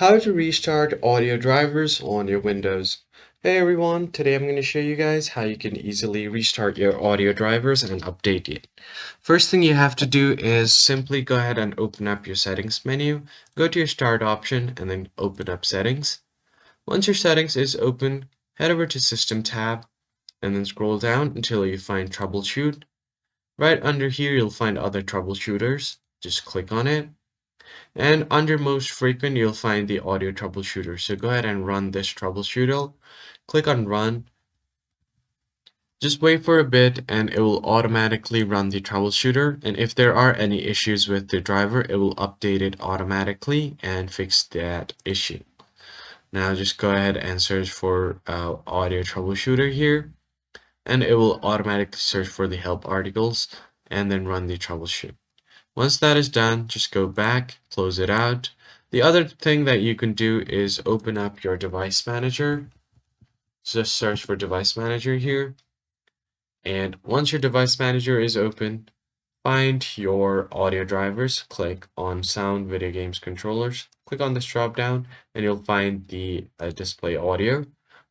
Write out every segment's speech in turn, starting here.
How to restart audio drivers on your Windows. Hey everyone, today I'm going to show you guys how you can easily restart your audio drivers and update it. First thing you have to do is simply go ahead and open up your settings menu, go to your start option and then open up settings. Once your settings is open, head over to system tab and then scroll down until you find troubleshoot. Right under here you'll find other troubleshooters. Just click on it. And under most frequent, you'll find the audio troubleshooter. So go ahead and run this troubleshooter. Click on run. Just wait for a bit and it will automatically run the troubleshooter. And if there are any issues with the driver, it will update it automatically and fix that issue. Now just go ahead and search for audio troubleshooter here. And it will automatically search for the help articles and then run the troubleshoot. Once that is done, just go back, close it out. The other thing that you can do is open up your device manager. Just search for device manager here. And once your device manager is open, find your audio drivers, click on sound, video games, controllers. Click on this drop down and you'll find the display audio.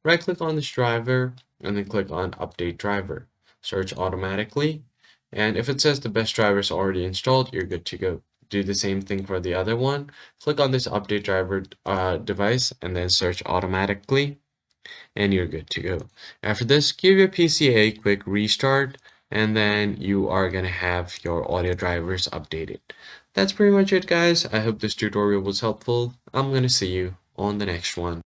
Right click on this driver and then click on update driver. Search automatically. And if it says the best driver is already installed, you're good to go. Do the same thing for the other one. Click on this update driver device and then search automatically and you're good to go. After this, give your PC a quick restart and then you are going to have your audio drivers updated. That's pretty much it, guys. I hope this tutorial was helpful. I'm going to see you on the next one.